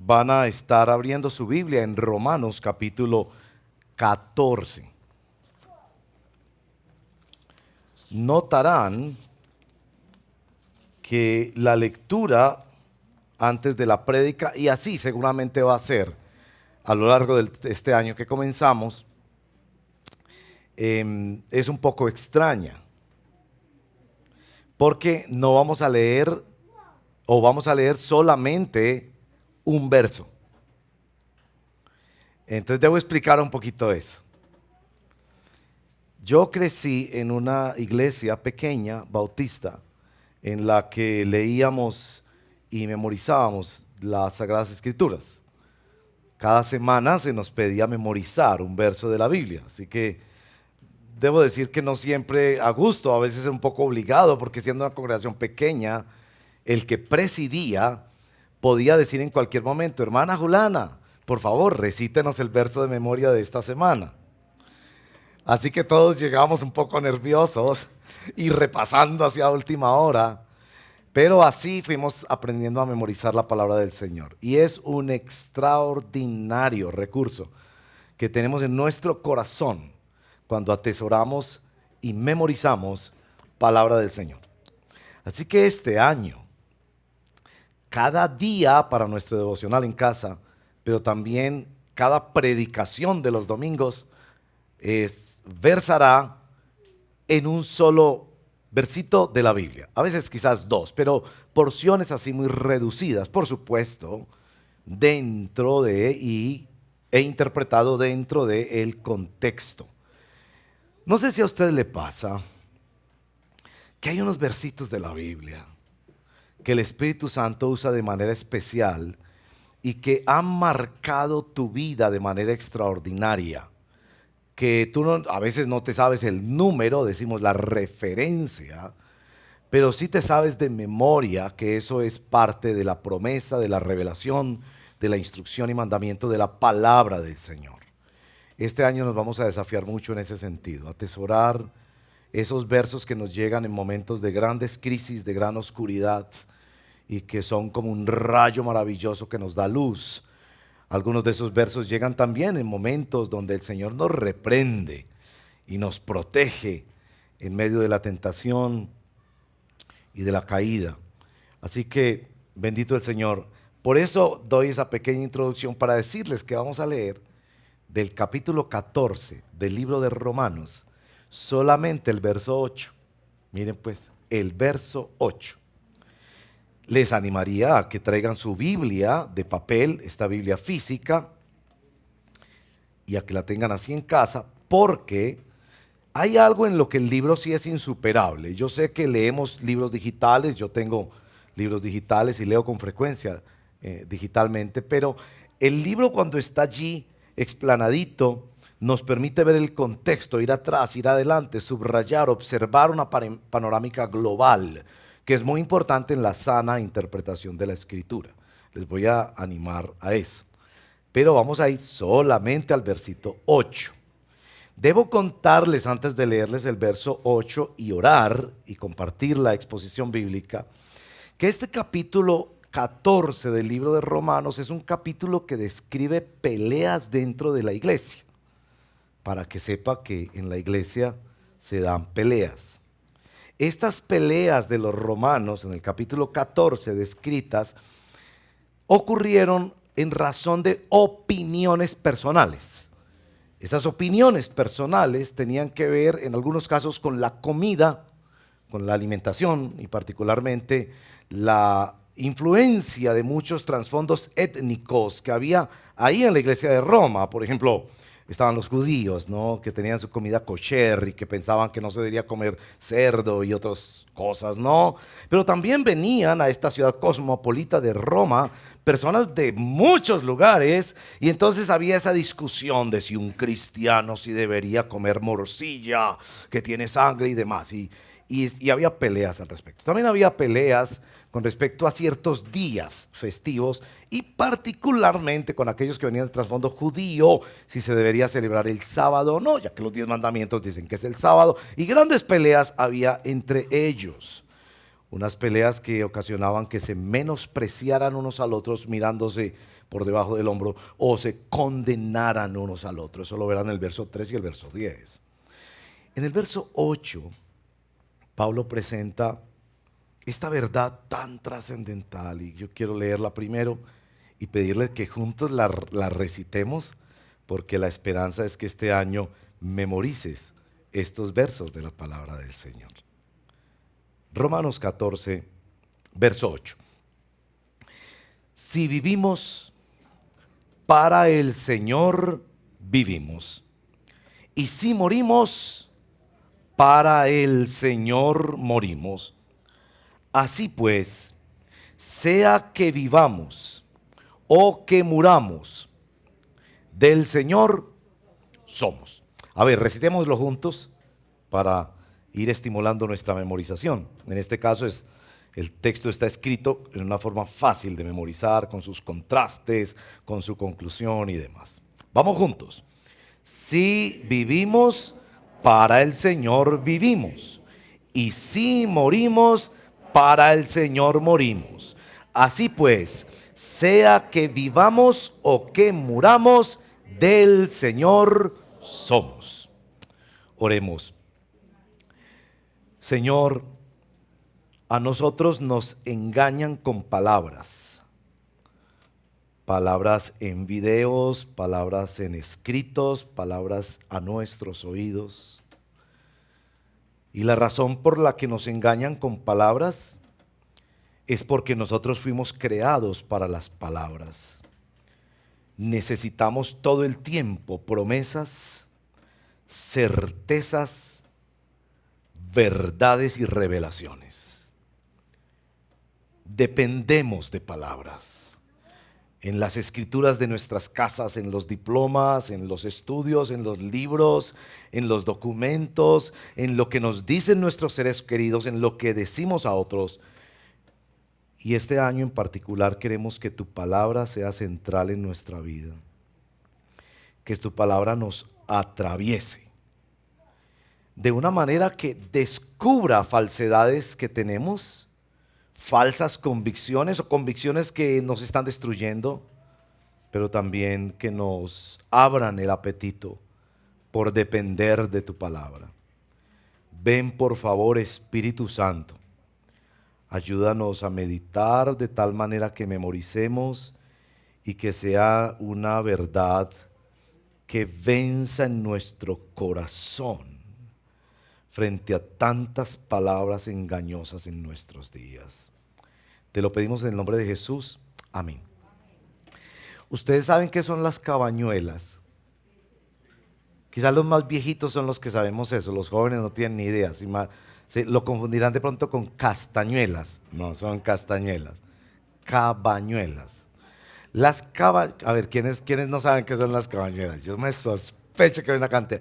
van a estar abriendo su Biblia en Romanos capítulo 14. Notarán que la lectura antes de la prédica, y así seguramente va a ser a lo largo de este año que comenzamos, es un poco extraña, porque no vamos a leer, o vamos a leer solamente un verso. Entonces debo explicar un poquito eso. Yo crecí en una iglesia pequeña, bautista, en la que leíamos y memorizábamos las Sagradas Escrituras. Cada semana se nos pedía memorizar un verso de la Biblia, así que debo decir que no siempre a gusto, a veces es un poco obligado, porque siendo una congregación pequeña, el que presidía podía decir en cualquier momento: hermana Julana, por favor, recítenos el verso de memoria de esta semana. Así que todos llegamos un poco nerviosos y repasando hacia última hora, pero así fuimos aprendiendo a memorizar la palabra del Señor. Y es un extraordinario recurso que tenemos en nuestro corazón cuando atesoramos y memorizamos palabra del Señor. Así que este año, cada día para nuestro devocional en casa, pero también cada predicación de los domingos, versará en un solo versito de la Biblia. A veces quizás dos, pero porciones así muy reducidas, por supuesto, dentro de e interpretado dentro del contexto. No sé si a usted le pasa que hay unos versitos de la Biblia que el Espíritu Santo usa de manera especial y que han marcado tu vida de manera extraordinaria, que tú a veces no te sabes el número, decimos la referencia, pero sí te sabes de memoria que eso es parte de la promesa, de la revelación, de la instrucción y mandamiento de la palabra del Señor. Este año nos vamos a desafiar mucho en ese sentido, atesorar esos versos que nos llegan en momentos de grandes crisis, de gran oscuridad, y que son como un rayo maravilloso que nos da luz. Algunos de esos versos llegan también en momentos donde el Señor nos reprende y nos protege en medio de la tentación y de la caída. Así que bendito el Señor. Por eso doy esa pequeña introducción para decirles que vamos a leer del capítulo 14 del libro de Romanos solamente el verso 8. Miren pues, el verso 8. Les animaría a que traigan su Biblia de papel, esta Biblia física, y a que la tengan así en casa, porque hay algo en lo que el libro sí es insuperable. Yo sé que leemos libros digitales, yo tengo libros digitales y leo con frecuencia digitalmente, pero el libro, cuando está allí explanadito, nos permite ver el contexto, ir atrás, ir adelante, subrayar, observar una panorámica global, que es muy importante en la sana interpretación de la Escritura. Les voy a animar a eso. Pero vamos a ir solamente al versito 8. Debo contarles, antes de leerles el verso 8 y orar y compartir la exposición bíblica, que este capítulo 14 del libro de Romanos es un capítulo que describe peleas dentro de la iglesia, para que sepa que en la iglesia se dan peleas. Estas peleas de los romanos en el capítulo 14 descritas ocurrieron en razón de opiniones personales. Esas opiniones personales tenían que ver en algunos casos con la comida, con la alimentación, y particularmente la influencia de muchos trasfondos étnicos que había ahí en la iglesia de Roma. Por ejemplo, estaban los judíos, ¿no?, que tenían su comida kosher y que pensaban que no se debería comer cerdo y otras cosas, ¿no? Pero también venían a esta ciudad cosmopolita de Roma personas de muchos lugares, y entonces había esa discusión de si un cristiano sí debería comer morcilla, que tiene sangre y demás, y había peleas al respecto. También había peleas con respecto a ciertos días festivos, y particularmente con aquellos que venían del trasfondo judío, si se debería celebrar el sábado o no, ya que los 10 mandamientos dicen que es el sábado, y grandes peleas había entre ellos. Unas peleas que ocasionaban que se menospreciaran unos a los otros, mirándose por debajo del hombro o se condenaran unos al otro. Eso lo verán en el verso 3 y el verso 10. En el verso 8, Pablo presenta esta verdad tan trascendental y yo quiero leerla primero y pedirles que juntos la recitemos, porque la esperanza es que este año memorices estos versos de la palabra del Señor. Romanos 14, verso 8. Si vivimos, para el Señor vivimos. Y si morimos, para el Señor morimos. Así pues, sea que vivamos o que muramos, del Señor somos. A ver, recitémoslo juntos para ir estimulando nuestra memorización. En este caso el texto está escrito en una forma fácil de memorizar, con sus contrastes, con su conclusión y demás. Vamos juntos. Si vivimos, para el Señor vivimos. Y si morimos, para el Señor morimos. Así pues, sea que vivamos o que muramos, del Señor somos. Oremos. Señor, a nosotros nos engañan con palabras. Palabras en videos, palabras en escritos, palabras a nuestros oídos. Y la razón por la que nos engañan con palabras es porque nosotros fuimos creados para las palabras. Necesitamos todo el tiempo promesas, certezas, verdades y revelaciones. Dependemos de palabras. En las escrituras de nuestras casas, en los diplomas, en los estudios, en los libros, en los documentos, en lo que nos dicen nuestros seres queridos, en lo que decimos a otros. Y este año en particular queremos que tu palabra sea central en nuestra vida. Que tu palabra nos atraviese. De una manera que descubra falsedades que tenemos, falsas convicciones o convicciones que nos están destruyendo, pero también que nos abran el apetito por depender de tu palabra. Ven por favor, Espíritu Santo, ayúdanos a meditar de tal manera que memoricemos y que sea una verdad que venza en nuestro corazón frente a tantas palabras engañosas en nuestros días. Te lo pedimos en el nombre de Jesús. Amén. Ustedes saben qué son las cabañuelas. Quizás los más viejitos son los que sabemos eso, los jóvenes no tienen ni idea. Se lo confundirán de pronto con castañuelas. No, son castañuelas. Cabañuelas. A ver, ¿quiénes no saben qué son las cabañuelas? Yo me sospecho que hay una cantidad.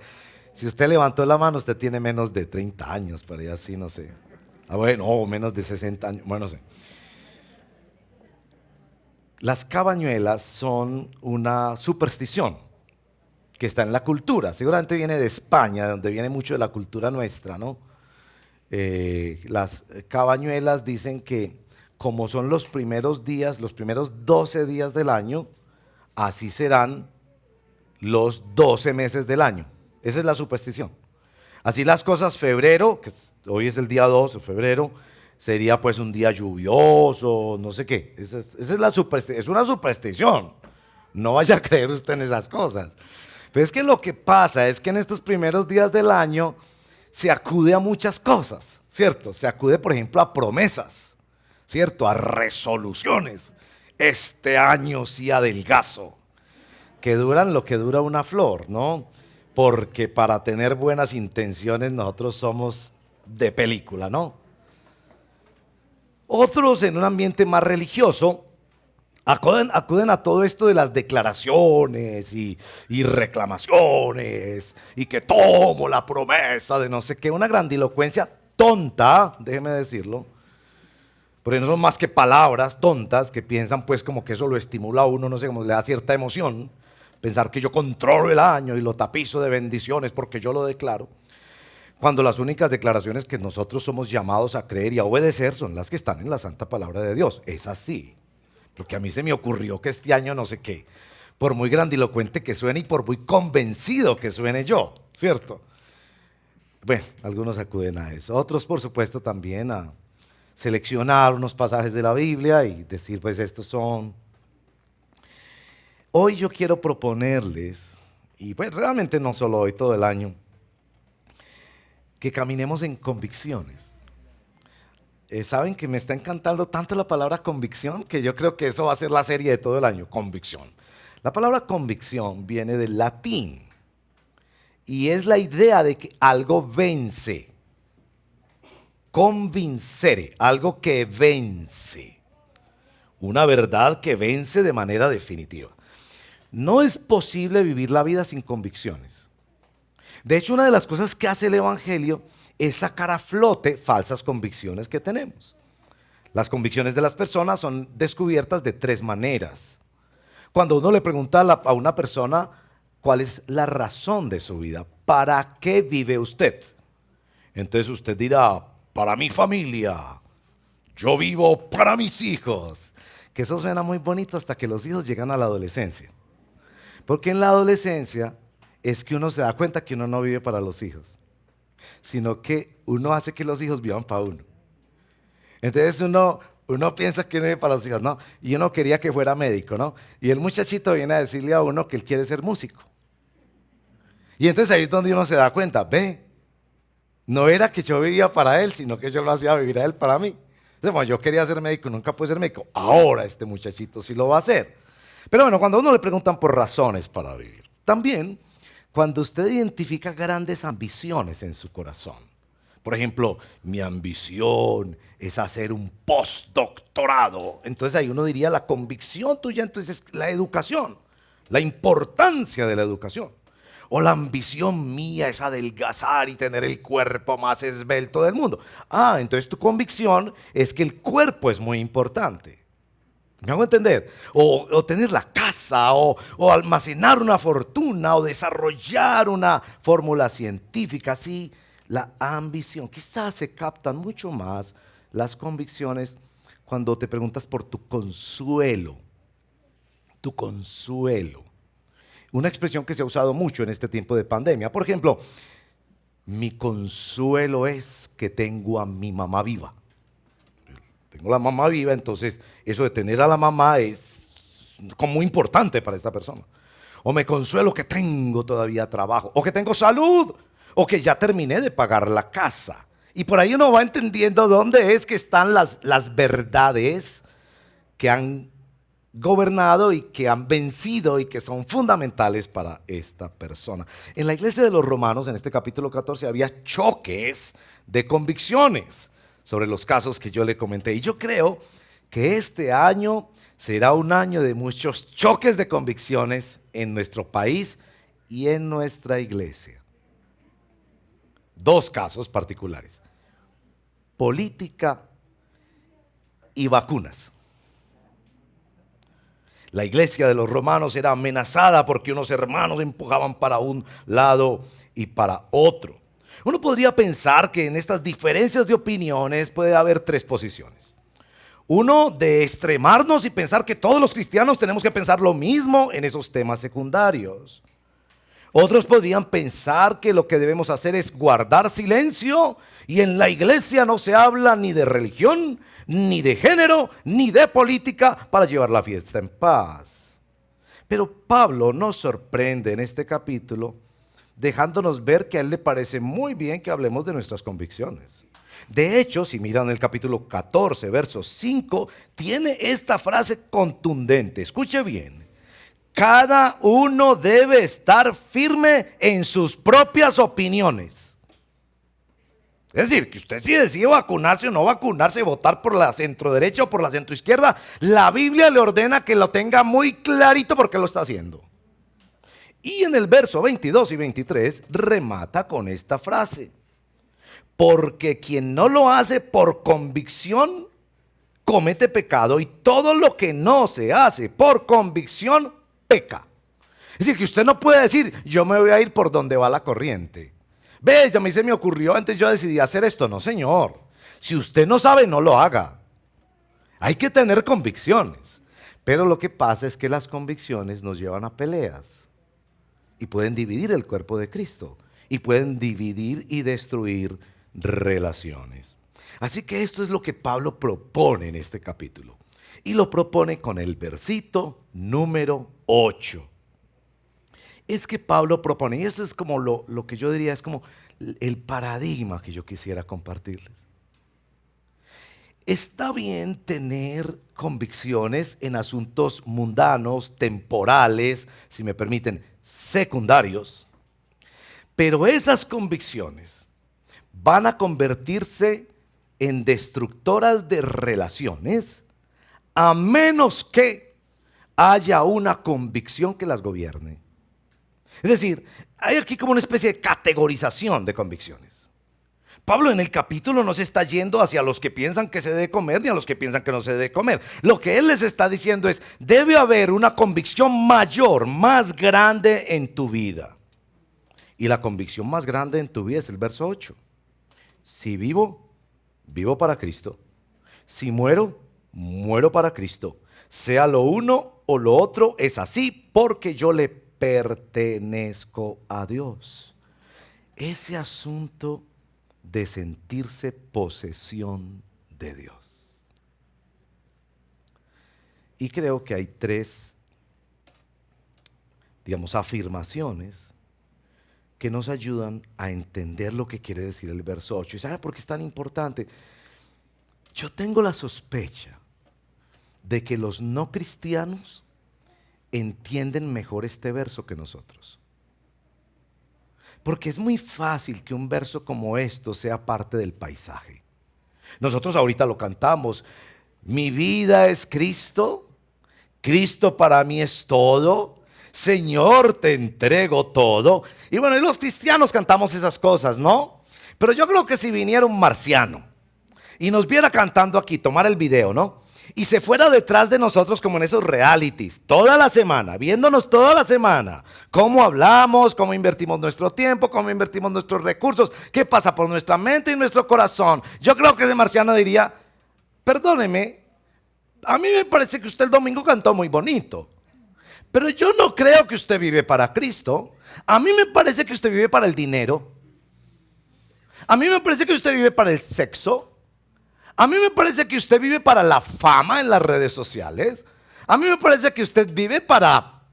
Si usted levantó la mano, usted tiene menos de 30 años, por ahí así, no sé. Bueno, o menos de 60 años, bueno, no sé. Las cabañuelas son una superstición que está en la cultura. Seguramente viene de España, donde viene mucho de la cultura nuestra, ¿no? Las cabañuelas dicen que como son los primeros días, los primeros 12 días del año, así serán los 12 meses del año. Esa es la superstición. Así las cosas, febrero, que hoy es el día 2 de febrero, sería pues un día lluvioso, no sé qué. Esa es la superstición, es una superstición. No vaya a creer usted en esas cosas. Pero es que lo que pasa es que en estos primeros días del año se acude a muchas cosas, ¿cierto? Se acude, por ejemplo, a promesas, ¿cierto? A resoluciones. Este año sí adelgazo. Que duran lo que dura una flor, ¿no? Porque para tener buenas intenciones nosotros somos de película, ¿no? Otros en un ambiente más religioso acuden a todo esto de las declaraciones y reclamaciones y que tomo la promesa de no sé qué, una grandilocuencia tonta, déjeme decirlo, porque no son más que palabras tontas que piensan pues como que eso lo estimula a uno, no sé, como le da cierta emoción. Pensar que yo controlo el año y lo tapizo de bendiciones porque yo lo declaro. Cuando las únicas declaraciones que nosotros somos llamados a creer y a obedecer son las que están en la santa palabra de Dios. Es así. porque a mí se me ocurrió que este año no sé qué, por muy grandilocuente que suene y por muy convencido que suene yo, ¿cierto? Bueno, algunos acuden a eso, otros por supuesto también a seleccionar unos pasajes de la Biblia y decir, pues estos son. Hoy yo quiero proponerles, y pues realmente no solo hoy, todo el año, que caminemos en convicciones. Saben que me está encantando tanto la palabra convicción que yo creo que eso va a ser la serie de todo el año, convicción. La palabra convicción viene del latín y es la idea de que algo vence. Convincere, algo que vence. Una verdad que vence de manera definitiva. No es posible vivir la vida sin convicciones. De hecho, una de las cosas que hace el Evangelio es sacar a flote falsas convicciones que tenemos. Las convicciones de las personas son descubiertas de tres maneras. Cuando uno le pregunta a una persona cuál es la razón de su vida, ¿para qué vive usted? Entonces usted dirá, para mi familia, yo vivo para mis hijos. Que eso suena muy bonito hasta que los hijos llegan a la adolescencia. Porque en la adolescencia es que uno se da cuenta que uno no vive para los hijos, sino que uno hace que los hijos vivan para uno. Entonces uno piensa que uno vive para los hijos, ¿no? Y uno quería que fuera médico, ¿no? Y el muchachito viene a decirle a uno que él quiere ser músico. Y entonces ahí es donde uno se da cuenta, ve, no era que yo vivía para él, sino que yo lo hacía vivir a él para mí. Entonces, bueno, yo quería ser médico, nunca pude ser médico. Ahora este muchachito sí lo va a hacer. Pero bueno, cuando a uno le preguntan por razones para vivir, también cuando usted identifica grandes ambiciones en su corazón. Por ejemplo, mi ambición es hacer un postdoctorado. Entonces ahí uno diría la convicción tuya, entonces es la educación, la importancia de la educación. O la ambición mía es adelgazar y tener el cuerpo más esbelto del mundo. Ah, entonces tu convicción es que el cuerpo es muy importante. ¿Me hago entender? O tener la casa, o almacenar una fortuna, o desarrollar una fórmula científica. Sí, la ambición. Quizás se captan mucho más las convicciones cuando te preguntas por tu consuelo. Tu consuelo. Una expresión que se ha usado mucho en este tiempo de pandemia. Por ejemplo, mi consuelo es que tengo a mi mamá viva. Tengo la mamá viva, entonces eso de tener a la mamá es como muy importante para esta persona. O me consuelo que tengo todavía trabajo, o que tengo salud, o que ya terminé de pagar la casa. Y por ahí uno va entendiendo dónde es que están las verdades que han gobernado y que han vencido y que son fundamentales para esta persona. En la iglesia de los romanos, en este capítulo 14, había choques de convicciones sobre los casos que yo le comenté. Y yo creo que este año será un año de muchos choques de convicciones en nuestro país y en nuestra iglesia. Dos casos particulares: política y vacunas. La iglesia de los romanos era amenazada porque unos hermanos empujaban para un lado y para otro. Uno podría pensar que en estas diferencias de opiniones puede haber tres posiciones. Uno, de extremarnos y pensar que todos los cristianos tenemos que pensar lo mismo en esos temas secundarios. Otros podrían pensar que lo que debemos hacer es guardar silencio y en la iglesia no se habla ni de religión, ni de género, ni de política para llevar la fiesta en paz. Pero Pablo nos sorprende en este capítulo dejándonos ver que a él le parece muy bien que hablemos de nuestras convicciones. De hecho, si miran el capítulo 14, verso 5, tiene esta frase contundente. Escuche bien. Cada uno debe estar firme en sus propias opiniones. Es decir, que usted si decide vacunarse o no vacunarse, votar por la centroderecha o por la centroizquierda, la Biblia le ordena que lo tenga muy clarito porque lo está haciendo. Y en el verso 22 y 23 remata con esta frase: porque quien no lo hace por convicción comete pecado, y todo lo que no se hace por convicción peca. Es decir, que usted no puede decir, yo me voy a ir por donde va la corriente. Ve, ya a mí se me ocurrió, antes yo decidí hacer esto. No, señor. Si usted no sabe, no lo haga. Hay que tener convicciones. Pero lo que pasa es que las convicciones nos llevan a peleas y pueden dividir el cuerpo de Cristo y pueden dividir y destruir relaciones. Así que esto es lo que Pablo propone en este capítulo. Y lo propone con el versito número 8. Es que Pablo propone, y esto es como lo que yo diría, es como el paradigma que yo quisiera compartirles. Está bien tener convicciones en asuntos mundanos, temporales, si me permiten, secundarios, pero esas convicciones van a convertirse en destructoras de relaciones a menos que haya una convicción que las gobierne. Es decir, hay aquí como una especie de categorización de convicciones. Pablo en el capítulo no se está yendo hacia los que piensan que se debe comer ni a los que piensan que no se debe comer. Lo que él les está diciendo es, debe haber una convicción mayor, más grande en tu vida. Y la convicción más grande en tu vida es el verso 8. Si vivo, vivo para Cristo. Si muero, muero para Cristo. Sea lo uno o lo otro, es así porque yo le pertenezco a Dios. Ese asunto de sentirse posesión de Dios. Y creo que hay tres, afirmaciones que nos ayudan a entender lo que quiere decir el verso 8. ¿Y sabe por qué es tan importante? Yo tengo la sospecha de que los no cristianos entienden mejor este verso que nosotros. Porque es muy fácil que un verso como esto sea parte del paisaje. Nosotros ahorita lo cantamos. Mi vida es Cristo, Cristo para mí es todo, Señor te entrego todo. Y bueno, y los cristianos cantamos esas cosas, ¿no? Pero yo creo que si viniera un marciano y nos viera cantando aquí, tomar el video, ¿no? Y se fuera detrás de nosotros como en esos realities, toda la semana, viéndonos toda la semana, cómo hablamos, cómo invertimos nuestro tiempo, cómo invertimos nuestros recursos, qué pasa por nuestra mente y nuestro corazón. Yo creo que ese marciano diría, perdóneme, a mí me parece que usted el domingo cantó muy bonito, pero yo no creo que usted vive para Cristo. A mí me parece que usted vive para el dinero. A mí me parece que usted vive para el sexo. A mí me parece que usted vive para la fama en las redes sociales. A mí me parece que usted vive para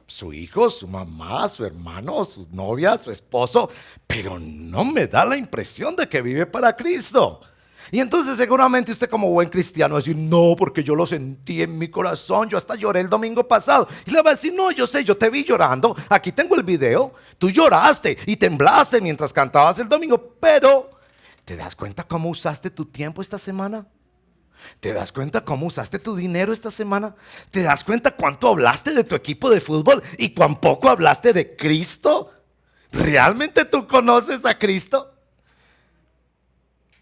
su hijo, su mamá, su hermano, su novia, su esposo. Pero no me da la impresión de que vive para Cristo. Y entonces seguramente usted como buen cristiano va a decir, no, porque yo lo sentí en mi corazón, yo hasta lloré el domingo pasado. Y le va a decir, no, yo sé, yo te vi llorando, aquí tengo el video. Tú lloraste y temblaste mientras cantabas el domingo, pero ¿te das cuenta cómo usaste tu tiempo esta semana? ¿Te das cuenta cómo usaste tu dinero esta semana? ¿Te das cuenta cuánto hablaste de tu equipo de fútbol y cuán poco hablaste de Cristo? ¿Realmente tú conoces a Cristo?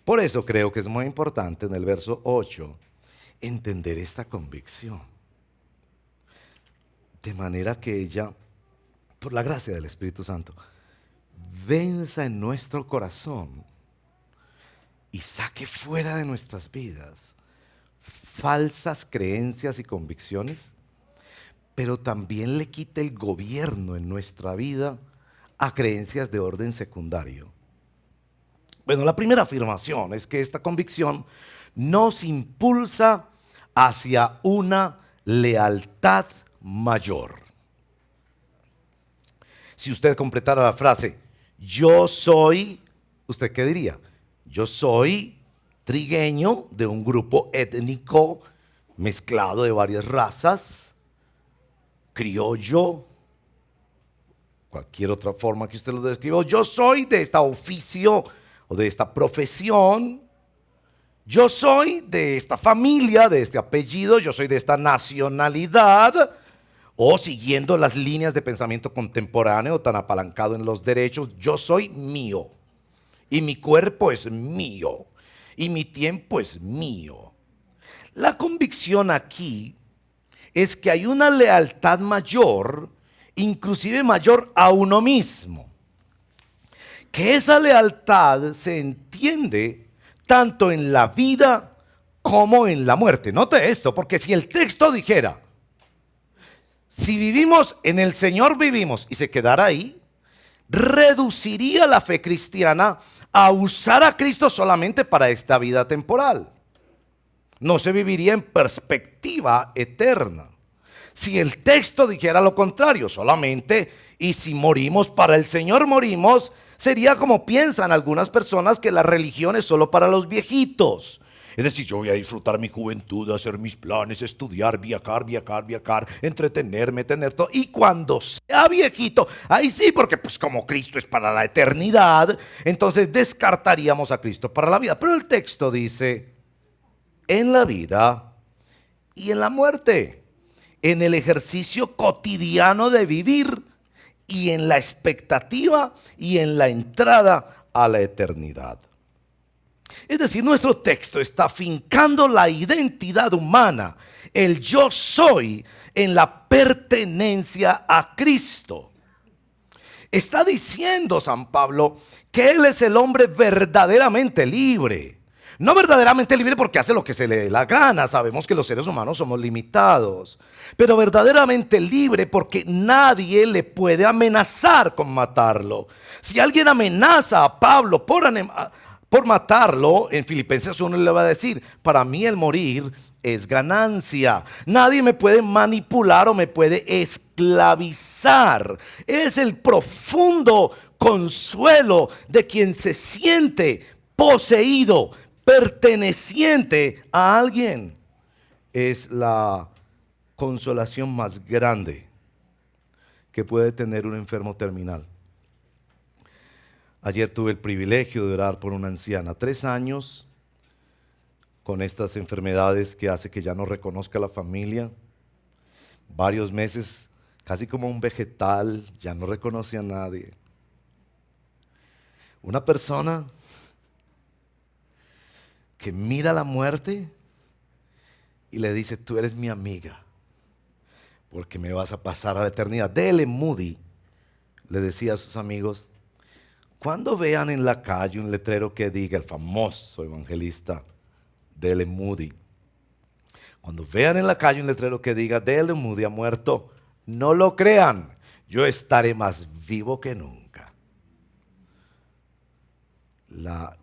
Por eso creo que es muy importante en el verso 8 entender esta convicción. De manera que ella, por la gracia del Espíritu Santo, venza en nuestro corazón y saque fuera de nuestras vidas falsas creencias y convicciones, pero también le quite el gobierno en nuestra vida a creencias de orden secundario. Bueno, la primera afirmación es que esta convicción nos impulsa hacia una lealtad mayor. Si usted completara la frase, yo soy, ¿usted qué diría? Yo soy trigueño de un grupo étnico mezclado de varias razas, criollo, cualquier otra forma que usted lo describa. Yo soy de este oficio o de esta profesión. Yo soy de esta familia, de este apellido, yo soy de esta nacionalidad. O siguiendo las líneas de pensamiento contemporáneo tan apalancado en los derechos, yo soy mío. Y mi cuerpo es mío. Y mi tiempo es mío. La convicción aquí es que hay una lealtad mayor, inclusive mayor a uno mismo. Que esa lealtad se entiende tanto en la vida como en la muerte. Note esto, porque si el texto dijera, Si vivimos en el Señor vivimos y se quedara ahí, reduciría la fe cristiana a usar a Cristo solamente para esta vida temporal. No se viviría en perspectiva eterna. Si el texto dijera lo contrario, solamente, y si morimos para el Señor morimos, sería como piensan algunas personas que la religión es solo para los viejitos. Es decir, yo voy a disfrutar mi juventud, hacer mis planes, estudiar, viajar, entretenerme, tener todo. Y cuando sea viejito, ahí sí, porque pues como Cristo es para la eternidad, entonces descartaríamos a Cristo para la vida. Pero el texto dice, en la vida y en la muerte, en el ejercicio cotidiano de vivir y en la expectativa y en la entrada a la eternidad. Es decir, nuestro texto está fincando la identidad humana, el yo soy, en la pertenencia a Cristo. Está diciendo San Pablo que Él es el hombre verdaderamente libre. No verdaderamente libre porque hace lo que se le dé la gana. Sabemos que los seres humanos somos limitados. Pero verdaderamente libre porque nadie le puede amenazar con matarlo. Si alguien amenaza a Pablo por matarlo, en Filipenses 1 le va a decir, para mí el morir es ganancia. Nadie me puede manipular o me puede esclavizar. Es el profundo consuelo de quien se siente poseído, perteneciente a alguien. Es la consolación más grande que puede tener un enfermo terminal. Ayer tuve el privilegio de orar por una anciana, 3 años, con estas enfermedades que hace que ya no reconozca a la familia, varios meses casi como un vegetal, ya no reconoce a nadie. Una persona que mira la muerte y le dice, tú eres mi amiga, porque me vas a pasar a la eternidad. D.L. Moody le decía a sus amigos, cuando vean en la calle un letrero que diga, el famoso evangelista D.L. Moody, cuando vean en la calle un letrero que diga, D.L. Moody ha muerto, no lo crean, yo estaré más vivo que nunca. La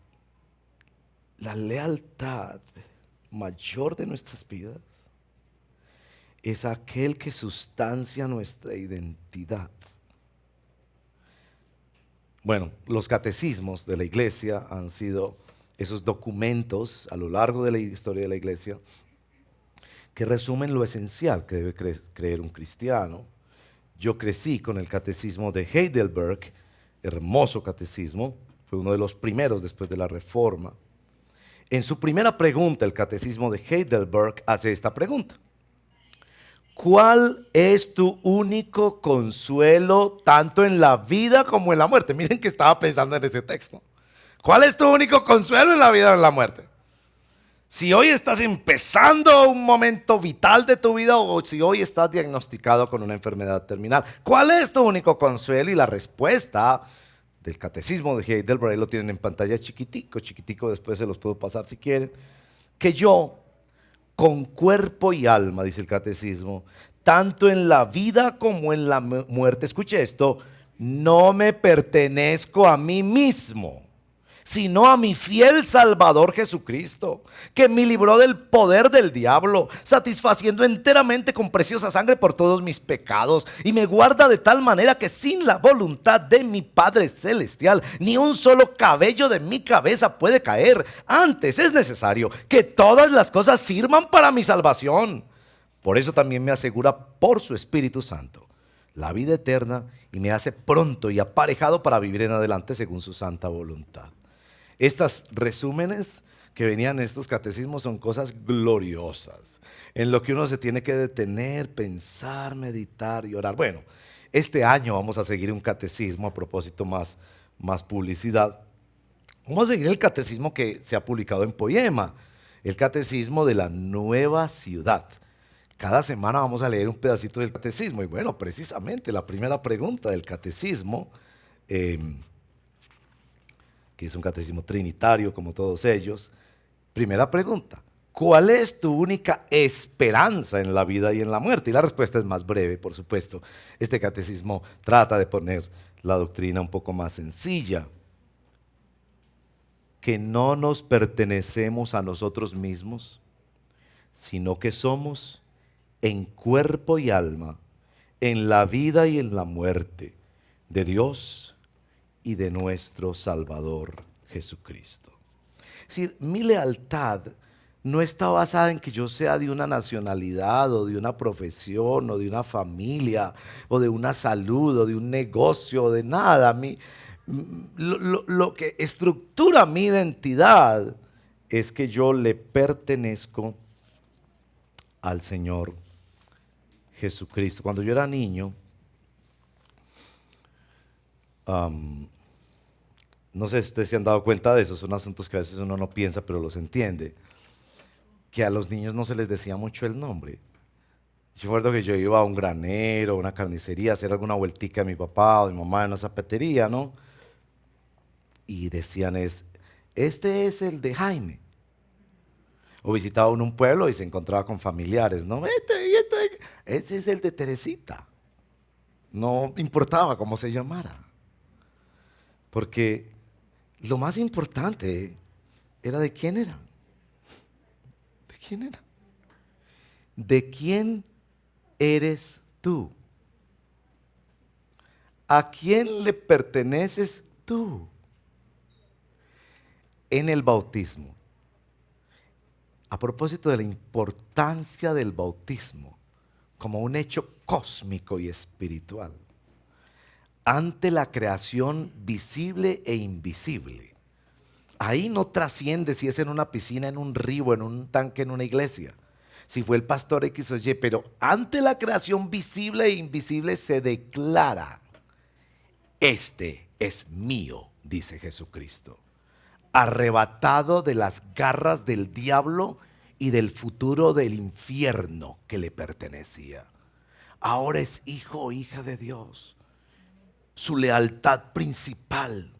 lealtad mayor de nuestras vidas es aquel que sustancia nuestra identidad. Bueno, los catecismos de la iglesia han sido esos documentos a lo largo de la historia de la iglesia que resumen lo esencial que debe creer un cristiano. Yo crecí con el catecismo de Heidelberg, hermoso catecismo, fue uno de los primeros después de la Reforma. En su primera pregunta, el catecismo de Heidelberg hace esta pregunta. ¿Cuál es tu único consuelo tanto en la vida como en la muerte? Miren que estaba pensando en ese texto. ¿Cuál es tu único consuelo en la vida o en la muerte? Si hoy estás empezando un momento vital de tu vida o si hoy estás diagnosticado con una enfermedad terminal, ¿cuál es tu único consuelo? Y la respuesta del catecismo de Heidelberg, ahí lo tienen en pantalla chiquitico, después se los puedo pasar si quieren, que yo, con cuerpo y alma, dice el catecismo, tanto en la vida como en la muerte, escuche esto, no me pertenezco a mí mismo, sino a mi fiel Salvador Jesucristo, que me libró del poder del diablo, satisfaciendo enteramente con preciosa sangre por todos mis pecados, y me guarda de tal manera que sin la voluntad de mi Padre Celestial, ni un solo cabello de mi cabeza puede caer. Antes es necesario que todas las cosas sirvan para mi salvación. Por eso también me asegura por su Espíritu Santo la vida eterna y me hace pronto y aparejado para vivir en adelante según su santa voluntad. Estos resúmenes que venían en estos catecismos son cosas gloriosas, en lo que uno se tiene que detener, pensar, meditar y orar. Bueno, este año vamos a seguir un catecismo, a propósito más publicidad. Vamos a seguir el catecismo que se ha publicado en Poema, el catecismo de la nueva ciudad. Cada semana vamos a leer un pedacito del catecismo y bueno, precisamente la primera pregunta del catecismo, que es un catecismo trinitario como todos ellos. Primera pregunta, ¿cuál es tu única esperanza en la vida y en la muerte? Y la respuesta es más breve, por supuesto. Este catecismo trata de poner la doctrina un poco más sencilla. Que no nos pertenecemos a nosotros mismos, sino que somos en cuerpo y alma, en la vida y en la muerte, de Dios y de nuestro Salvador Jesucristo. Es decir, mi lealtad no está basada en que yo sea de una nacionalidad o de una profesión o de una familia o de una salud o de un negocio o de nada. Lo que estructura mi identidad es que yo le pertenezco al Señor Jesucristo. Cuando yo era niño, no sé si ustedes se han dado cuenta de eso, son asuntos que a veces uno no piensa pero los entiende, que a los niños no se les decía mucho el nombre. Yo recuerdo que yo iba a un granero, a una carnicería, a hacer alguna vueltica a mi papá o mi mamá en una zapatería, ¿no? Y decían este es el de Jaime. O visitaba uno un pueblo y se encontraba con familiares, ¿no? Este es el de Teresita. No importaba cómo se llamara. Porque lo más importante era de quién era. ¿De quién era? ¿De quién eres tú? ¿A quién le perteneces tú? En el bautismo, a propósito de la importancia del bautismo como un hecho cósmico y espiritual, ante la creación visible e invisible. Ahí no trasciende si es en una piscina, en un río, en un tanque, en una iglesia, si fue el pastor X o Y, pero ante la creación visible e invisible se declara: este es mío, dice Jesucristo, arrebatado de las garras del diablo y del futuro del infierno que le pertenecía. Ahora es hijo o hija de Dios. Su lealtad principal,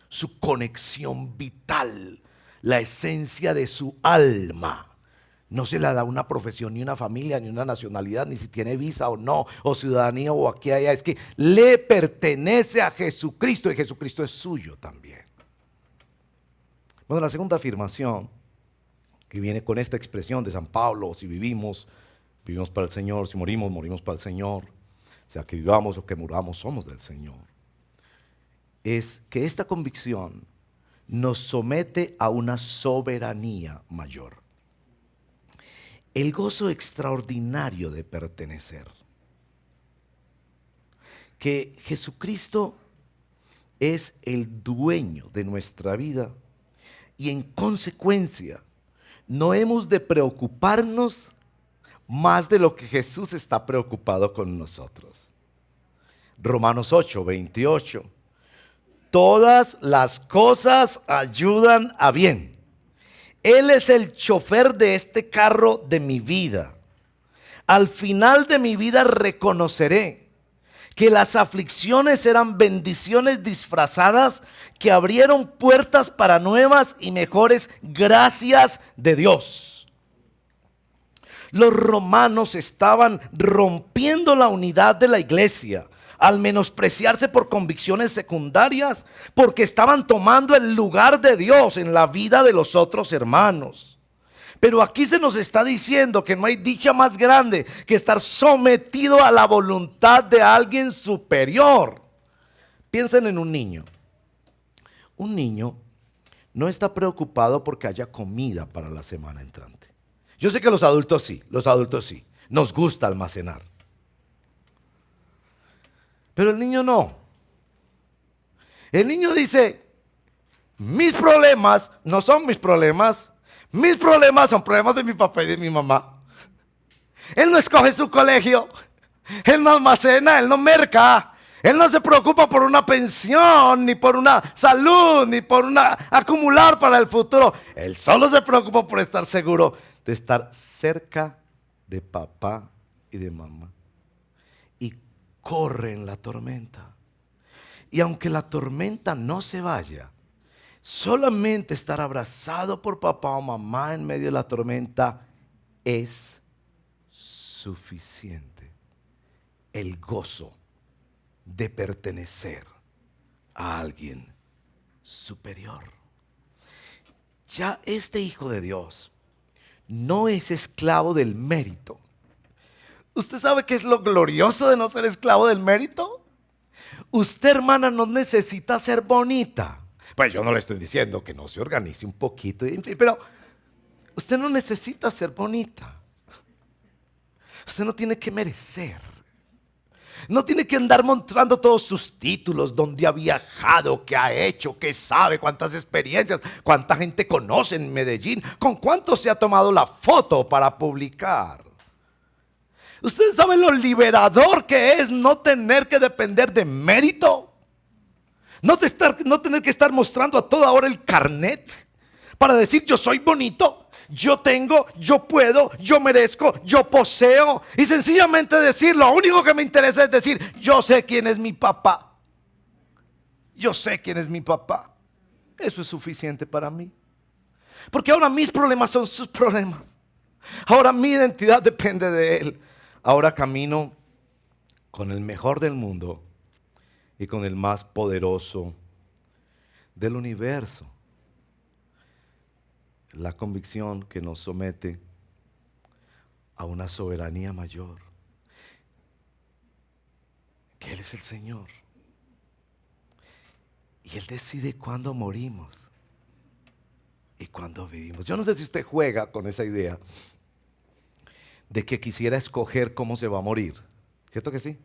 su conexión vital, la esencia de su alma, no se la da una profesión, ni una familia, ni una nacionalidad, ni si tiene visa o no, o ciudadanía o aquí allá. Es que le pertenece a Jesucristo y Jesucristo es suyo también. Bueno, la segunda afirmación que viene con esta expresión de San Pablo: si vivimos, vivimos para el Señor; si morimos, morimos para el Señor; sea que vivamos o que muramos, somos del Señor. Es que esta convicción nos somete a una soberanía mayor. El gozo extraordinario de pertenecer. Que Jesucristo es el dueño de nuestra vida y en consecuencia no hemos de preocuparnos más de lo que Jesús está preocupado con nosotros. Romanos 8:28. Todas las cosas ayudan a bien. Él es el chofer de este carro de mi vida. Al final de mi vida reconoceré que las aflicciones eran bendiciones disfrazadas que abrieron puertas para nuevas y mejores gracias de Dios. Los romanos estaban rompiendo la unidad de la iglesia al menospreciarse por convicciones secundarias, porque estaban tomando el lugar de Dios en la vida de los otros hermanos. Pero aquí se nos está diciendo que no hay dicha más grande que estar sometido a la voluntad de alguien superior. Piensen en un niño. Un niño no está preocupado porque haya comida para la semana entrante. Yo sé que los adultos sí, nos gusta almacenar. Pero el niño no. El niño dice: mis problemas no son mis problemas. Mis problemas son problemas de mi papá y de mi mamá. Él no escoge su colegio. Él no almacena, él no merca. Él no se preocupa por una pensión, ni por una salud, ni por acumular para el futuro. Él solo se preocupa por estar seguro de estar cerca de papá y de mamá. Y corre en la tormenta. Y aunque la tormenta no se vaya, Solamente estar abrazado por papá o mamá en medio de la tormenta es suficiente. El gozo de pertenecer a alguien superior. Ya este hijo de Dios no es esclavo del mérito. ¿Usted sabe qué es lo glorioso de no ser esclavo del mérito? Usted, hermana, no necesita ser bonita. Pues yo no le estoy diciendo que no se organice un poquito, pero usted no necesita ser bonita. Usted no tiene que merecer. No tiene que andar mostrando todos sus títulos, dónde ha viajado, qué ha hecho, qué sabe, cuántas experiencias, cuánta gente conoce en Medellín, con cuánto se ha tomado la foto para publicar. ¿Usted sabe lo liberador que es no tener que depender de mérito? No tener que estar mostrando a toda hora el carnet para decir yo soy bonito, yo tengo, yo puedo, yo merezco, yo poseo. Y sencillamente decir, lo único que me interesa es decir, yo sé quién es mi papá. Yo sé quién es mi papá. Eso es suficiente para mí. Porque ahora mis problemas son sus problemas. Ahora mi identidad depende de Él. Ahora camino con el mejor del mundo y con el más poderoso del universo. La convicción que nos somete a una soberanía mayor, que Él es el Señor. Y Él decide cuándo morimos y cuándo vivimos. Yo no sé si usted juega con esa idea de que quisiera escoger cómo se va a morir. ¿Cierto que sí?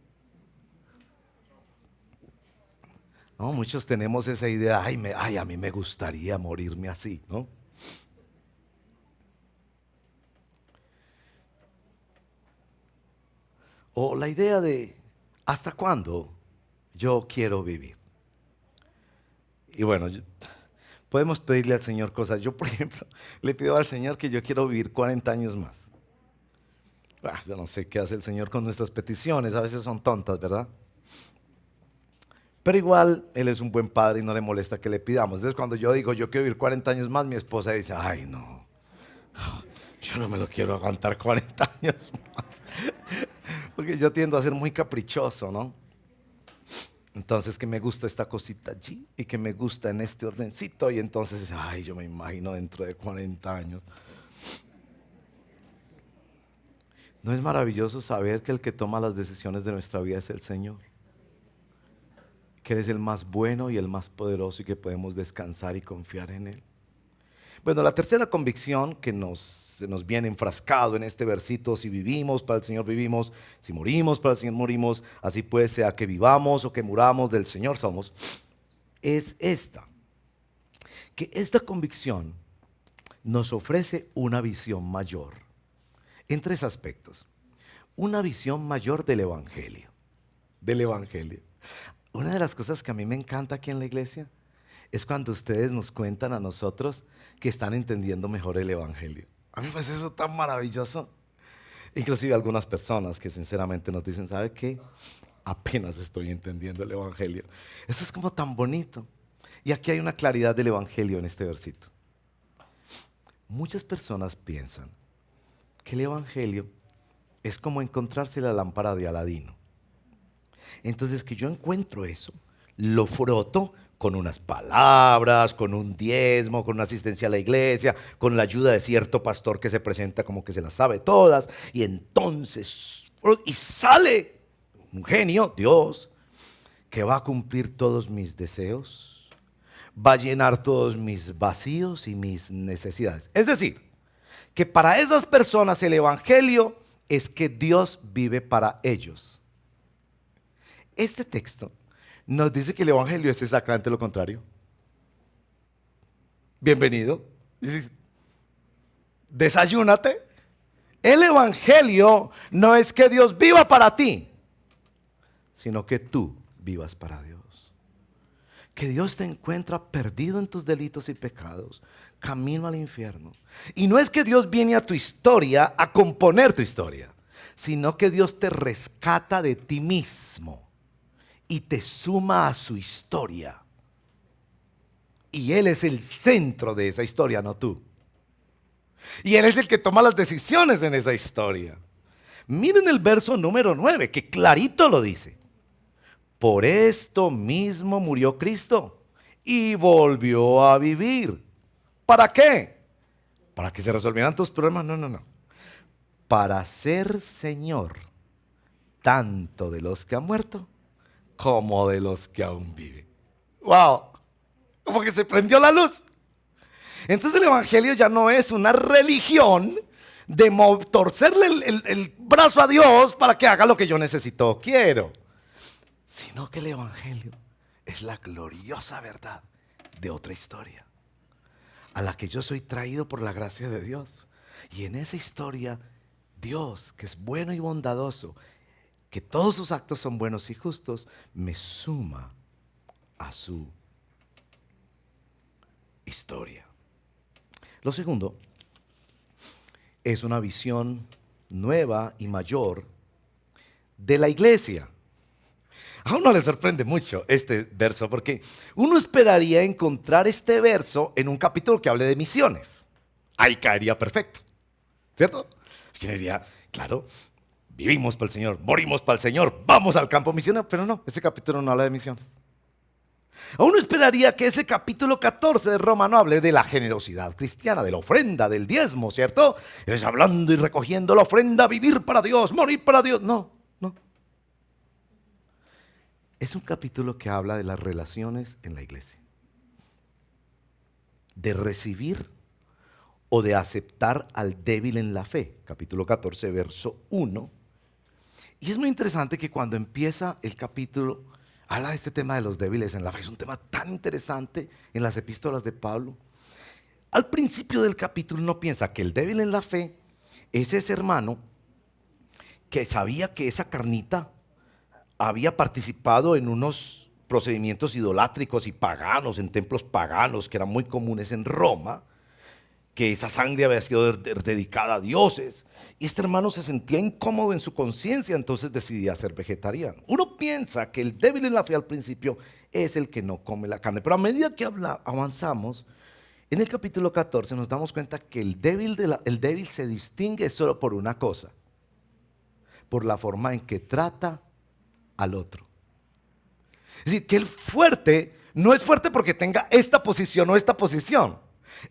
No, muchos tenemos esa idea, a mí me gustaría morirme así, ¿no? O la idea de, ¿hasta cuándo yo quiero vivir? Y bueno, podemos pedirle al Señor cosas. Yo, por ejemplo, le pido al Señor que yo quiero vivir 40 años más. Yo no sé qué hace el Señor con nuestras peticiones, a veces son tontas, ¿verdad? Pero igual, Él es un buen padre y no le molesta que le pidamos. Entonces, cuando yo digo, yo quiero vivir 40 años más, mi esposa dice, ay, no, yo no me lo quiero aguantar 40 años más. Porque yo tiendo a ser muy caprichoso, ¿no? Entonces que me gusta esta cosita allí y que me gusta en este ordencito y entonces, yo me imagino dentro de 40 años. ¿No es maravilloso saber que el que toma las decisiones de nuestra vida es el Señor? Que Él es el más bueno y el más poderoso y que podemos descansar y confiar en Él. Bueno, la tercera convicción que se nos viene enfrascado en este versito: si vivimos, para el Señor vivimos; si morimos, para el Señor morimos; así pues, sea que vivamos o que muramos, del Señor somos, es esta: que esta convicción nos ofrece una visión mayor en tres aspectos. Una visión mayor del Evangelio. Del Evangelio. Una de las cosas que a mí me encanta aquí en la iglesia es cuando ustedes nos cuentan a nosotros que están entendiendo mejor el Evangelio. A mí me parece eso tan maravilloso. Inclusive algunas personas que sinceramente nos dicen, ¿sabe qué? Apenas estoy entendiendo el Evangelio. Eso es como tan bonito. Y aquí hay una claridad del Evangelio en este versito. Muchas personas piensan que el Evangelio es como encontrarse la lámpara de Aladino. Entonces, que yo encuentro eso, lo froto con unas palabras, con un diezmo, con una asistencia a la iglesia, con la ayuda de cierto pastor que se presenta como que se las sabe todas, y entonces, y sale un genio, Dios, que va a cumplir todos mis deseos, va a llenar todos mis vacíos y mis necesidades. Es decir, que para esas personas el Evangelio es que Dios vive para ellos. Este texto nos dice que el Evangelio es exactamente lo contrario. Bienvenido. Desayúnate. El Evangelio no es que Dios viva para ti, sino que tú vivas para Dios. Que Dios te encuentra perdido en tus delitos y pecados, camino al infierno. Y no es que Dios viene a tu historia a componer tu historia, sino que Dios te rescata de ti mismo y te suma a su historia. Y Él es el centro de esa historia, no tú. Y Él es el que toma las decisiones en esa historia. Miren el verso número 9, que clarito lo dice. Por esto mismo murió Cristo y volvió a vivir. ¿Para qué? ¿Para que se resolvieran tus problemas? No, no, no. Para ser Señor, tanto de los que han muerto como de los que aún viven. ¡Wow! Como que se prendió la luz. Entonces el Evangelio ya no es una religión de torcerle el brazo a Dios para que haga lo que yo necesito o quiero, sino que el Evangelio es la gloriosa verdad de otra historia, a la que yo soy traído por la gracia de Dios. Y en esa historia, Dios, que es bueno y bondadoso, que todos sus actos son buenos y justos, me suma a su historia. Lo segundo es una visión nueva y mayor de la iglesia. A uno le sorprende mucho este verso porque uno esperaría encontrar este verso en un capítulo que hable de misiones. Ahí caería perfecto, ¿cierto? Yo diría, claro, vivimos para el Señor, morimos para el Señor, vamos al campo misionero, pero no, ese capítulo no habla de misiones. A uno esperaría que ese capítulo 14 de Romano hable de la generosidad cristiana, de la ofrenda, del diezmo, ¿cierto? Es hablando y recogiendo la ofrenda, vivir para Dios, morir para Dios. No, no. Es un capítulo que habla de las relaciones en la iglesia. De recibir o de aceptar al débil en la fe. Capítulo 14, verso 1. Y es muy interesante que cuando empieza el capítulo, habla de este tema de los débiles en la fe. Es un tema tan interesante en las epístolas de Pablo. Al principio del capítulo uno piensa que el débil en la fe es ese hermano que sabía que esa carnita había participado en unos procedimientos idolátricos y paganos, en templos paganos que eran muy comunes en Roma, que esa sangre había sido dedicada a dioses. Y este hermano se sentía incómodo en su conciencia, entonces decidía ser vegetariano. Uno piensa que el débil en la fe al principio es el que no come la carne, pero a medida que avanzamos, en el capítulo 14 nos damos cuenta que el débil se distingue solo por una cosa, por la forma en que trata al otro. Es decir, que el fuerte no es fuerte porque tenga esta posición o esta posición.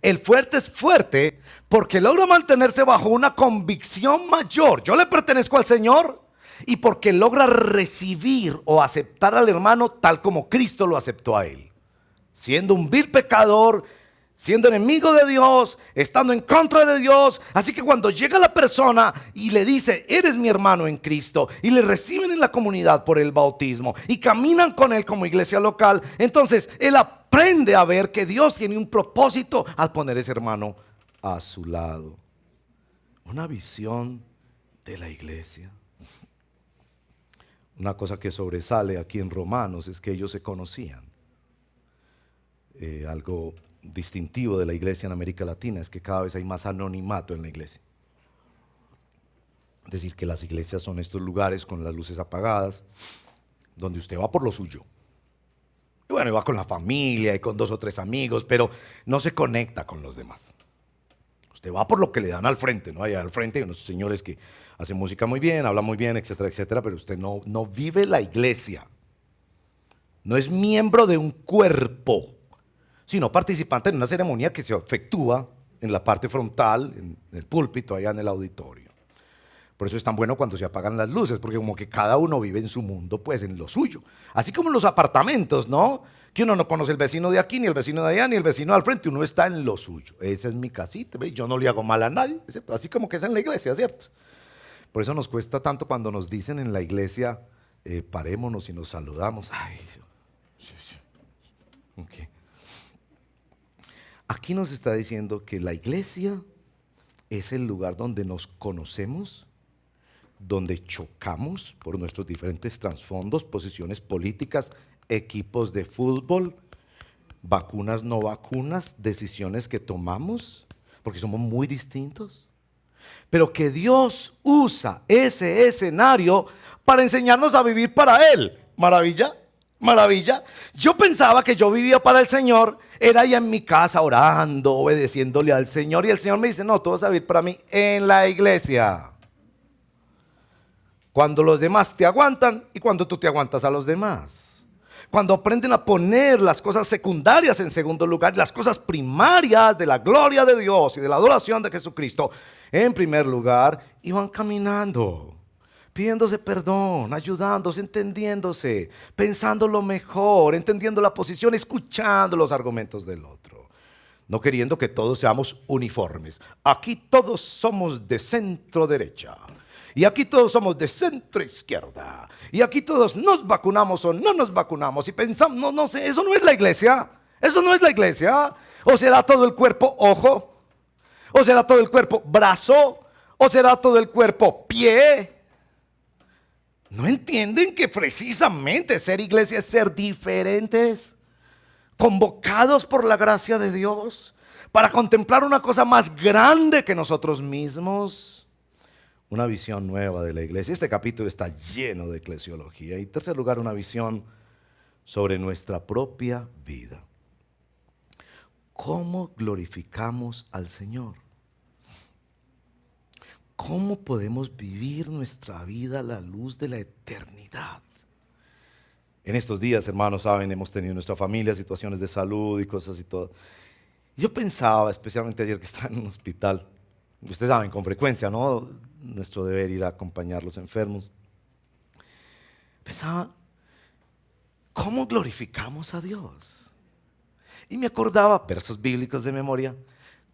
El fuerte es fuerte porque logra mantenerse bajo una convicción mayor. Yo le pertenezco al Señor y porque logra recibir o aceptar al hermano tal como Cristo lo aceptó a él. Siendo un vil pecador, siendo enemigo de Dios, estando en contra de Dios. Así que cuando llega la persona y le dice, eres mi hermano en Cristo, y le reciben en la comunidad por el bautismo y caminan con él como iglesia local, entonces él aprende a ver que Dios tiene un propósito al poner ese hermano a su lado. Una visión de la iglesia. Una cosa que sobresale aquí en Romanos es que ellos se conocían. Algo distintivo de la iglesia en América Latina es que cada vez hay más anonimato en la iglesia. Es decir, que las iglesias son estos lugares con las luces apagadas, donde usted va por lo suyo. Y bueno, va con la familia y con 2 o 3 amigos, pero no se conecta con los demás. Usted va por lo que le dan al frente, ¿no? Allá al frente hay unos señores que hacen música muy bien, hablan muy bien, etcétera, etcétera, pero usted no vive la iglesia. No es miembro de un cuerpo, sino participante en una ceremonia que se efectúa en la parte frontal, en el púlpito, allá en el auditorio. Por eso es tan bueno cuando se apagan las luces, porque como que cada uno vive en su mundo, pues en lo suyo. Así como en los apartamentos, ¿no? Que uno no conoce el vecino de aquí, ni el vecino de allá, ni el vecino al frente, uno está en lo suyo. Esa es mi casita, ¿ve? Yo no le hago mal a nadie, así como que es en la iglesia, ¿cierto? Por eso nos cuesta tanto cuando nos dicen en la iglesia, parémonos y nos saludamos. Ay, okay. Aquí nos está diciendo que la iglesia es el lugar donde nos conocemos, donde chocamos por nuestros diferentes trasfondos, posiciones políticas, equipos de fútbol, vacunas, no vacunas, decisiones que tomamos, porque somos muy distintos. Pero que Dios usa ese escenario para enseñarnos a vivir para Él. Maravilla, maravilla. Yo pensaba que yo vivía para el Señor, era allá en mi casa orando, obedeciéndole al Señor. Y el Señor me dice, no, tú vas a vivir para mí en la iglesia. Cuando los demás te aguantan y cuando tú te aguantas a los demás. Cuando aprenden a poner las cosas secundarias en segundo lugar, las cosas primarias de la gloria de Dios y de la adoración de Jesucristo en primer lugar, y van caminando, pidiéndose perdón, ayudándose, entendiéndose, pensando lo mejor, entendiendo la posición, escuchando los argumentos del otro. No queriendo que todos seamos uniformes. Aquí todos somos de centro derecha. Y aquí todos somos de centro izquierda. Y aquí todos nos vacunamos o no nos vacunamos. Y pensamos, no, no sé, eso no es la iglesia. Eso no es la iglesia. ¿O será todo el cuerpo ojo? ¿O será todo el cuerpo brazo? ¿O será todo el cuerpo pie? ¿No entienden que precisamente ser iglesia es ser diferentes? Convocados por la gracia de Dios para contemplar una cosa más grande que nosotros mismos. Una visión nueva de la iglesia. Este capítulo está lleno de eclesiología. Y en tercer lugar, una visión sobre nuestra propia vida. ¿Cómo glorificamos al Señor? ¿Cómo podemos vivir nuestra vida a la luz de la eternidad? En estos días, hermanos, saben, hemos tenido en nuestra familia situaciones de salud y cosas y todo. Yo pensaba, especialmente ayer que estaba en un hospital, ustedes saben, con frecuencia, ¿no? Nuestro deber ir a acompañar a los enfermos. Pensaba, ¿cómo glorificamos a Dios? Y me acordaba, versos bíblicos de memoria,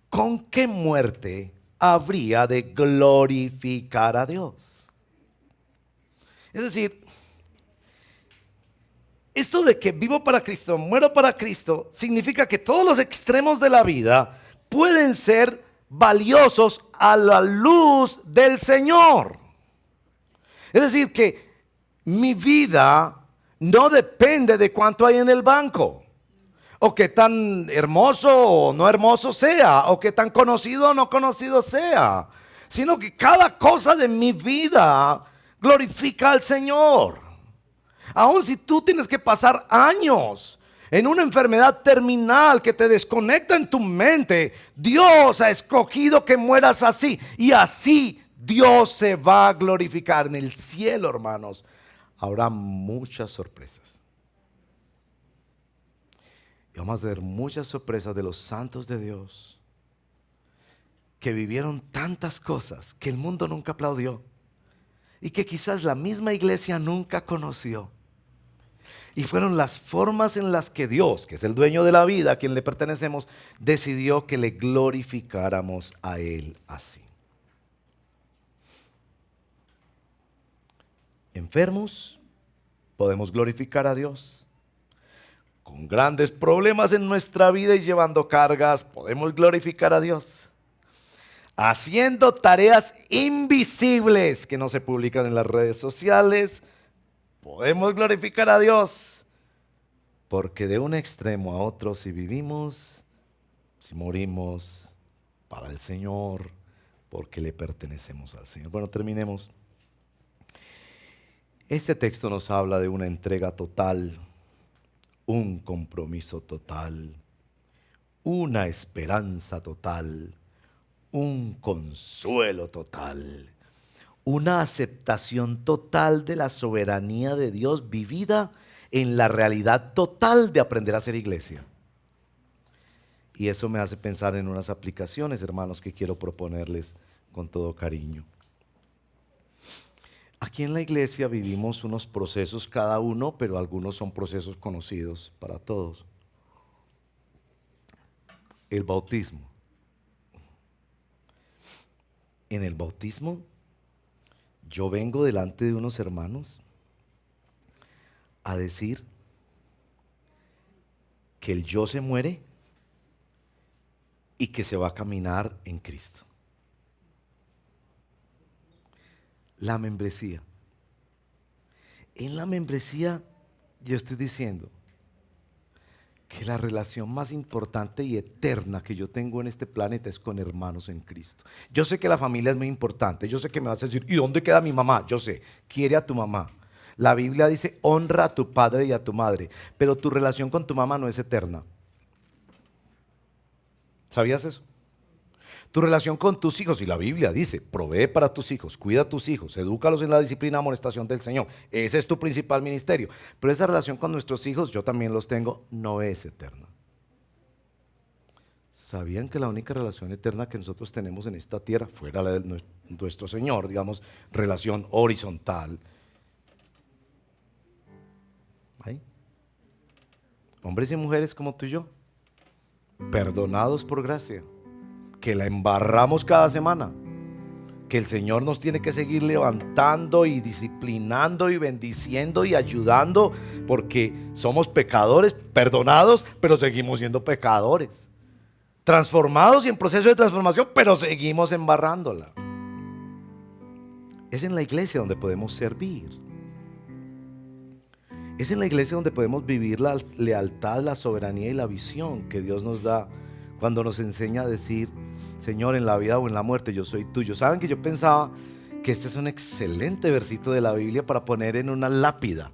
¿con qué muerte habría de glorificar a Dios? Es decir, esto de que vivo para Cristo, muero para Cristo, significa que todos los extremos de la vida pueden ser valiosos a la luz del Señor. Es decir, que mi vida no depende de cuánto hay en el banco, o qué tan hermoso o no hermoso sea, o qué tan conocido o no conocido sea, sino que cada cosa de mi vida glorifica al Señor. Aun si tú tienes que pasar años en una enfermedad terminal que te desconecta en tu mente, Dios ha escogido que mueras así. Y así Dios se va a glorificar en el cielo, hermanos. Habrá muchas sorpresas. Y vamos a ver muchas sorpresas de los santos de Dios que vivieron tantas cosas que el mundo nunca aplaudió y que quizás la misma iglesia nunca conoció. Y fueron las formas en las que Dios, que es el dueño de la vida, a quien le pertenecemos, decidió que le glorificáramos a Él así. Enfermos, podemos glorificar a Dios. Con grandes problemas en nuestra vida y llevando cargas, podemos glorificar a Dios. Haciendo tareas invisibles que no se publican en las redes sociales, podemos glorificar a Dios, porque de un extremo a otro, si vivimos, si morimos, para el Señor, porque le pertenecemos al Señor. Bueno, terminemos. Este texto nos habla de una entrega total, un compromiso total, una esperanza total, un consuelo total, una aceptación total de la soberanía de Dios vivida en la realidad total de aprender a ser iglesia. Y eso me hace pensar en unas aplicaciones, hermanos, que quiero proponerles con todo cariño. Aquí en la iglesia vivimos unos procesos cada uno, pero algunos son procesos conocidos para todos. El bautismo. En el bautismo, yo vengo delante de unos hermanos a decir que el yo se muere y que se va a caminar en Cristo. La membresía. En la membresía yo estoy diciendo que la relación más importante y eterna que yo tengo en este planeta es con hermanos en Cristo. Yo sé que la familia es muy importante, yo sé que me vas a decir, ¿y dónde queda mi mamá? Yo sé, quiere a tu mamá. La Biblia dice, honra a tu padre y a tu madre, pero tu relación con tu mamá no es eterna. ¿Sabías eso? Tu relación con tus hijos, y la Biblia dice, provee para tus hijos, cuida a tus hijos, edúcalos en la disciplina y amonestación del Señor. Ese es tu principal ministerio. Pero esa relación con nuestros hijos, yo también los tengo, no es eterna. ¿Sabían que la única relación eterna que nosotros tenemos en esta tierra, fuera la de nuestro Señor, digamos, relación horizontal? ¿Hay? Hombres y mujeres como tú y yo, perdonados por gracia, que la embarramos cada semana, que el Señor nos tiene que seguir levantando y disciplinando y bendiciendo y ayudando, porque somos pecadores, perdonados, pero seguimos siendo pecadores, transformados y en proceso de transformación, pero seguimos embarrándola. Es en la iglesia donde podemos servir. Es en la iglesia donde podemos vivir la lealtad, la soberanía y la visión que Dios nos da cuando nos enseña a decir, Señor, en la vida o en la muerte yo soy tuyo. ¿Saben que yo pensaba que este es un excelente versito de la Biblia para poner en una lápida?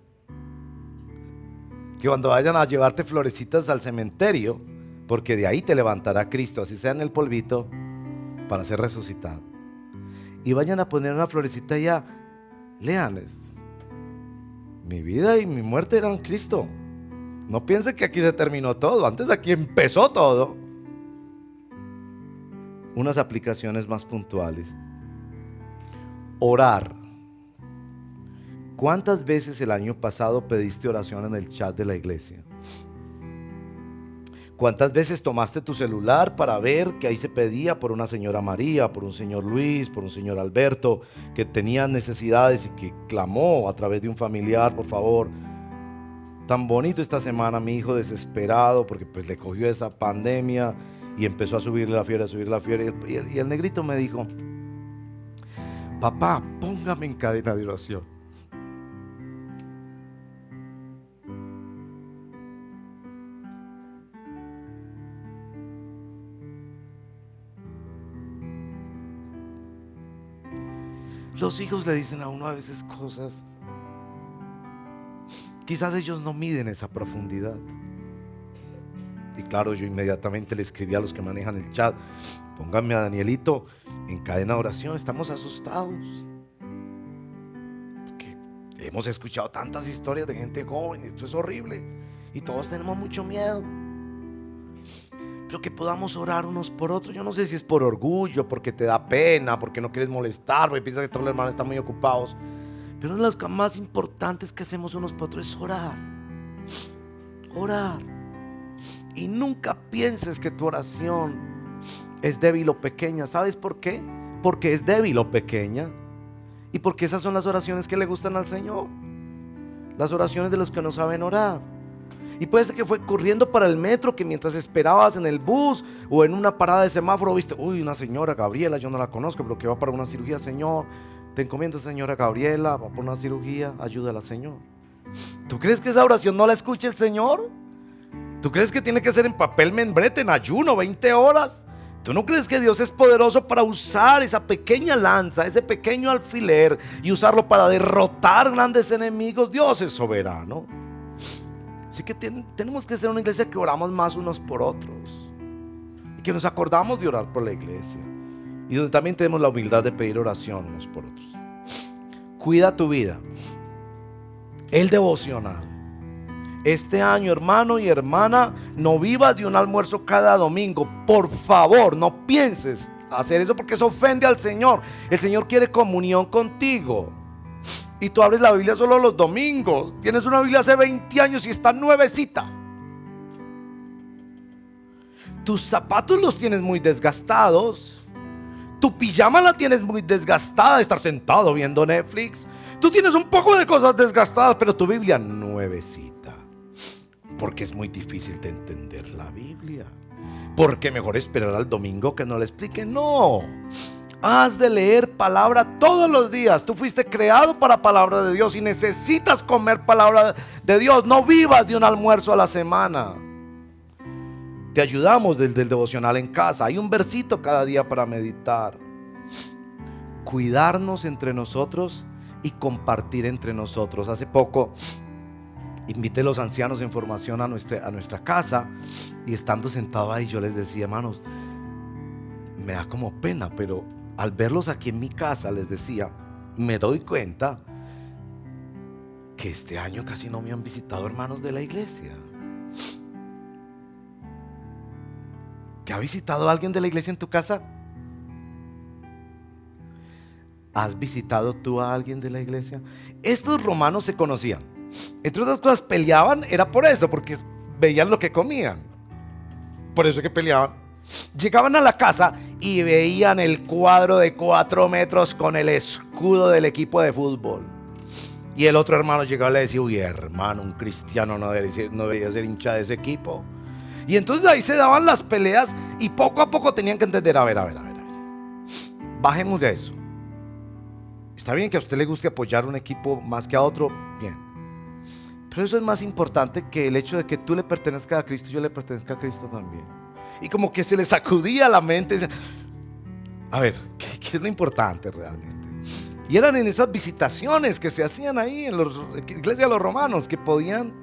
Que cuando vayan a llevarte florecitas al cementerio, porque de ahí te levantará Cristo, así sea en el polvito, para ser resucitado. Y vayan a poner una florecita allá, léanles. Mi vida y mi muerte eran Cristo. No piense que aquí se terminó todo, antes de aquí empezó todo. Unas aplicaciones más puntuales. Orar. ¿Cuántas veces el año pasado pediste oración en el chat de la iglesia? ¿Cuántas veces tomaste tu celular para ver que ahí se pedía por una señora María, por un señor Luis, por un señor Alberto, que tenían necesidades y que clamó a través de un familiar, por favor? Tan bonito esta semana, mi hijo desesperado porque pues le cogió esa pandemia y empezó a subirle la fiebre, y el negrito me dijo, papá, póngame en cadena de oración. Los hijos le dicen a uno a veces cosas, quizás ellos no miden esa profundidad. Y claro, yo inmediatamente le escribí a los que manejan el chat, pónganme a Danielito en cadena de oración, estamos asustados. Porque hemos escuchado tantas historias de gente joven, esto es horrible, y todos tenemos mucho miedo. Pero que podamos orar unos por otros. Yo no sé si es por orgullo, porque te da pena, porque no quieres molestar, porque piensas que todos los hermanos están muy ocupados. Pero una de las cosas más importantes que hacemos unos por otros es orar. Orar. Y nunca pienses que tu oración es débil o pequeña. ¿Sabes por qué? Porque es débil o pequeña. Y porque esas son las oraciones que le gustan al Señor. Las oraciones de los que no saben orar. Y puede ser que fue corriendo para el metro, que mientras esperabas en el bus o en una parada de semáforo viste, uy, una señora Gabriela, yo no la conozco, pero que va para una cirugía. Señor, te encomiendo, señora Gabriela, va por una cirugía, ayúdala, Señor. ¿Tú crees que esa oración no la escucha el Señor? ¿Tú crees que tiene que ser en papel membrete, en ayuno, 20 horas? ¿Tú no crees que Dios es poderoso para usar esa pequeña lanza, ese pequeño alfiler, y usarlo para derrotar grandes enemigos? Dios es soberano. Así que tenemos que ser una iglesia que oramos más unos por otros, y que nos acordamos de orar por la iglesia, y donde también tenemos la humildad de pedir oración unos por otros. Cuida tu vida. El devocional. Este año, hermano y hermana, no vivas de un almuerzo cada domingo. Por favor, no pienses hacer eso, porque eso ofende al Señor. El Señor quiere comunión contigo. Y tú abres la Biblia solo los domingos. Tienes una Biblia hace 20 años y está nuevecita. Tus zapatos los tienes muy desgastados. Tu pijama la tienes muy desgastada de estar sentado viendo Netflix. Tú tienes un poco de cosas desgastadas, pero tu Biblia nuevecita. Porque es muy difícil de entender la Biblia. Porque mejor esperar al domingo que no le explique. No. Has de leer palabra todos los días. Tú fuiste creado para palabra de Dios y necesitas comer palabra de Dios. No vivas de un almuerzo a la semana. Te ayudamos desde el devocional en casa. Hay un versito cada día para meditar. Cuidarnos entre nosotros y compartir entre nosotros. Hace poco invité a los ancianos en formación a nuestra casa, y estando sentado ahí yo les decía: hermanos, me da como pena, pero al verlos aquí en mi casa, les decía, me doy cuenta que este año casi no me han visitado hermanos de la iglesia. ¿Que ha visitado a alguien de la iglesia en tu casa? ¿Has visitado tú a alguien de la iglesia? Estos romanos se conocían. Entre otras cosas, peleaban, era por eso, porque veían lo que comían. Por eso que peleaban. Llegaban a la casa y veían el cuadro de 4 metros con el escudo del equipo de fútbol. Y el otro hermano llegaba y le decía: uy, hermano, un cristiano no debería ser hincha de ese equipo. Y entonces ahí se daban las peleas, y poco a poco tenían que entender: a ver. Bajemos de eso. Está bien que a usted le guste apoyar un equipo más que a otro, bien. Pero eso es más importante que el hecho de que tú le pertenezcas a Cristo y yo le pertenezca a Cristo también. Y como que se les sacudía la mente. A ver, ¿qué es lo importante realmente? Y eran en esas visitaciones que se hacían ahí en la iglesia de los romanos, que podían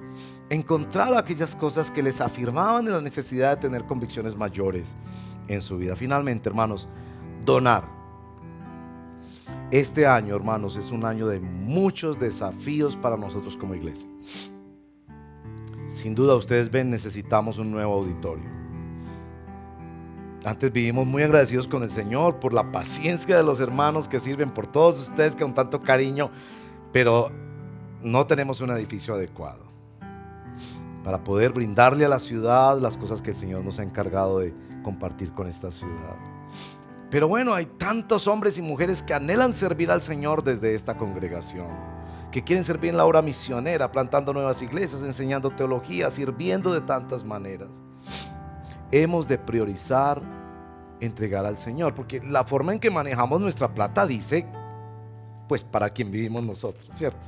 encontrar aquellas cosas que les afirmaban de la necesidad de tener convicciones mayores en su vida. Finalmente, hermanos, donar. Este año, hermanos, es un año de muchos desafíos para nosotros como iglesia. Sin duda, ustedes ven, necesitamos un nuevo auditorio. Antes vivimos muy agradecidos con el Señor por la paciencia de los hermanos que sirven, por todos ustedes con tanto cariño, pero no tenemos un edificio adecuado para poder brindarle a la ciudad las cosas que el Señor nos ha encargado de compartir con esta ciudad. Pero bueno, hay tantos hombres y mujeres que anhelan servir al Señor desde esta congregación, que quieren servir en la obra misionera, plantando nuevas iglesias, enseñando teología, sirviendo de tantas maneras. Hemos de priorizar entregar al Señor, porque la forma en que manejamos nuestra plata dice, pues, para quién vivimos nosotros, ¿cierto?